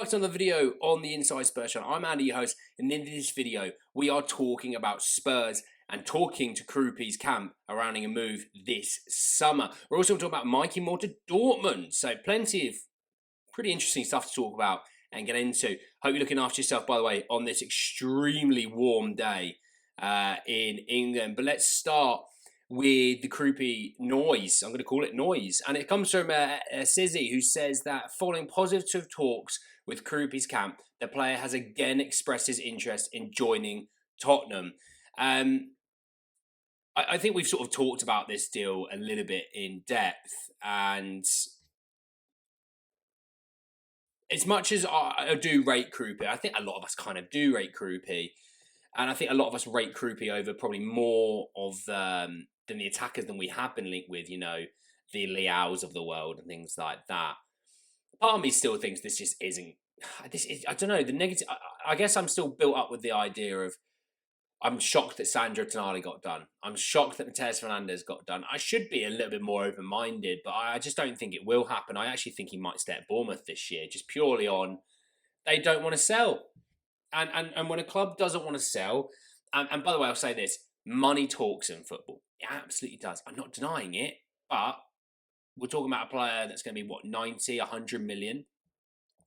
Back to another video on the Inside Spurs channel. I'm Andy, your host, and in this video, we are talking about Spurs and talking to Krooppy's camp around a move this summer. We're also talking about Mikey more to Dortmund, so plenty of pretty interesting stuff to talk about and get into. Hope you're looking after yourself, by the way, on this extremely warm day in England. But let's start with the Kroupi noise. I'm going to call it noise. And it comes from Sizzy, who says that following positive talks with Kroupi's camp, the player has again expressed his interest in joining Tottenham. I think we've sort of talked about this deal a little bit in depth. And as much as I do rate Kroupi, I think a lot of us kind of do rate Kroupi. And I think a lot of us rate Kroupi over probably more of than the attackers than we have been linked with, you know, the Leaos of the world and things like that. Part of me still thinks this just isn't. I don't know, the negative. I guess I'm still built up with the idea of I'm shocked that Sandro Tonali got done. I'm shocked that Matheus Fernandes got done. I should be a little bit more open-minded, but I just don't think it will happen. I actually think he might stay at Bournemouth this year, just purely on they don't want to sell. And when a club doesn't want to sell, and by the way, I'll say this, money talks in football. It absolutely does. I'm not denying it, but we're talking about a player that's going to be, 90, 100 million.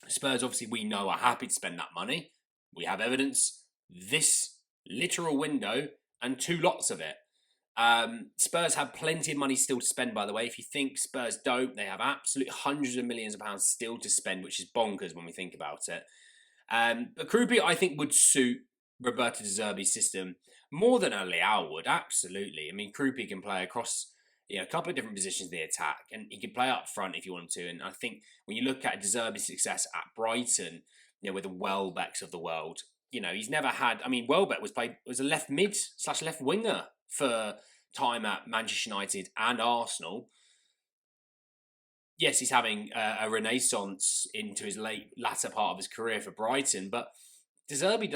Spurs, obviously, we know are happy to spend that money. We have evidence this literal window and two lots of it. Spurs have plenty of money still to spend, by the way. If you think Spurs don't, they have absolute hundreds of millions of pounds still to spend, which is bonkers when we think about it. But Kroupi, I think, would suit Roberto De Zerbi's system more than a Leao would, absolutely. I mean, Kroupi can play across a couple of different positions in the attack, and he can play up front if you want him to. And I think when you look at De Zerbi's success at Brighton, with the Welbecks of the world, he's never had. I mean, Welbeck was a left mid / left winger for time at Manchester United and Arsenal. Yes, he's having a renaissance into his latter part of his career for Brighton, but De Zerbi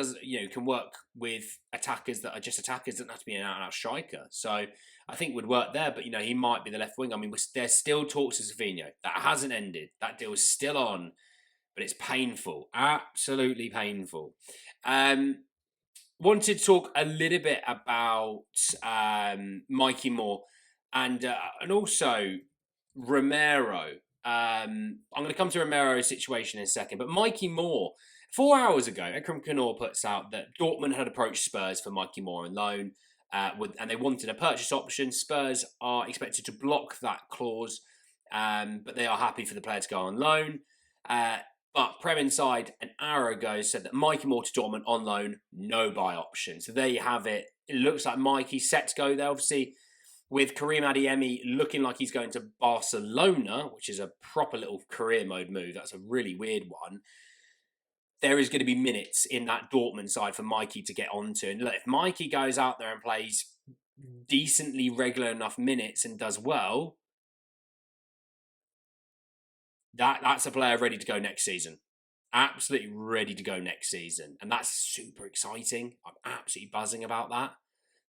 can work with attackers that are just attackers, doesn't have to be an out-and-out striker. So I think would work there, but he might be the left wing. I mean, there's still talks to Savinho. That hasn't ended. That deal is still on, but it's painful, absolutely painful. Wanted to talk a little bit about Mikey Moore and also Romero. I'm going to come to Romero's situation in a second, but Mikey Moore, 4 hours ago, Ekram Kanor puts out that Dortmund had approached Spurs for Mikey Moore on loan, and they wanted a purchase option. Spurs are expected to block that clause, but they are happy for the player to go on loan. But Prem Inside an hour ago said that Mikey Moore to Dortmund on loan, no buy option. So there you have it. It looks like Mikey's set to go there. Obviously, with Karim Adeyemi looking like he's going to Barcelona, which is a proper little career mode move. That's a really weird one. There is going to be minutes in that Dortmund side for Mikey to get onto. And look, if Mikey goes out there and plays decently regular enough minutes and does well, that's a player ready to go next season. Absolutely ready to go next season. And that's super exciting. I'm absolutely buzzing about that.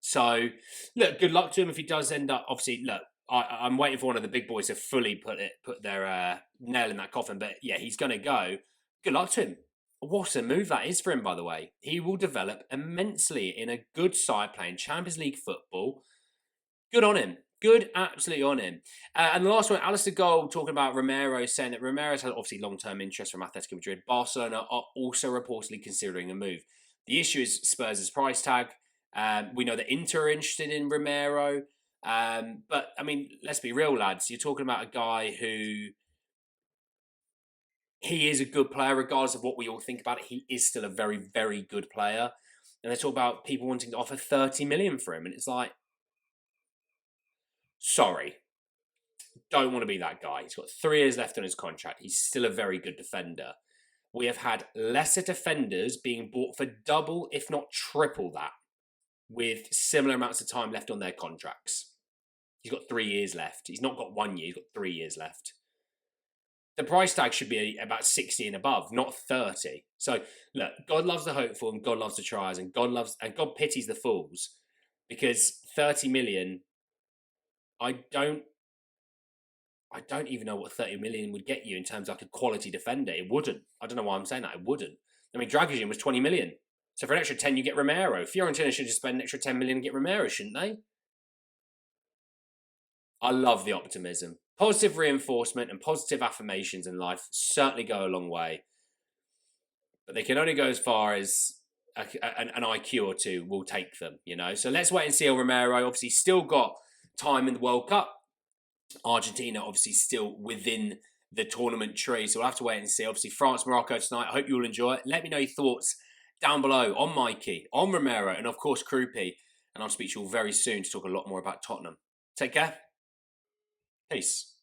So, look, good luck to him if he does end up. Obviously, look, I'm waiting for one of the big boys to fully put their nail in that coffin. But yeah, he's going to go. Good luck to him. What a move that is for him, by the way. He will develop immensely in a good side playing Champions League football. Good on him. Good, absolutely on him. And the last one, Alistair Gold talking about Romero, saying that Romero's had obviously long-term interest from Atletico Madrid. Barcelona are also reportedly considering a move. The issue is Spurs' price tag. We know that Inter are interested in Romero. But, I mean, let's be real, lads. You're talking about a guy who... He is a good player, regardless of what we all think about it. He is still a very, very good player. And they talk about people wanting to offer 30 million for him. And it's like, sorry, don't want to be that guy. He's got 3 years left on his contract. He's still a very good defender. We have had lesser defenders being bought for double, if not triple that, with similar amounts of time left on their contracts. He's got 3 years left. He's not got 1 year. He's got 3 years left. The price tag should be about 60 and above, not 30. So, look, God loves the hopeful and God loves the triers and God pities the fools, because 30 million, I don't I don't even know what 30 million would get you in terms of like a quality defender. It wouldn't. I don't know why I'm saying that. It wouldn't. I mean, Dragic was 20 million. So for an extra 10, you get Romero. Fiorentina should just spend an extra 10 million and get Romero, shouldn't they? I love the optimism. Positive reinforcement and positive affirmations in life certainly go a long way. But they can only go as far as an IQ or two will take them, you know. So let's wait and see how Romero. Obviously, still got time in the World Cup. Argentina obviously still within the tournament tree, so we'll have to wait and see. Obviously, France, Morocco tonight. I hope you all enjoy it. Let me know your thoughts down below on Mikey, on Romero, and of course Krooppy. And I'll speak to you all very soon to talk a lot more about Tottenham. Take care. Peace.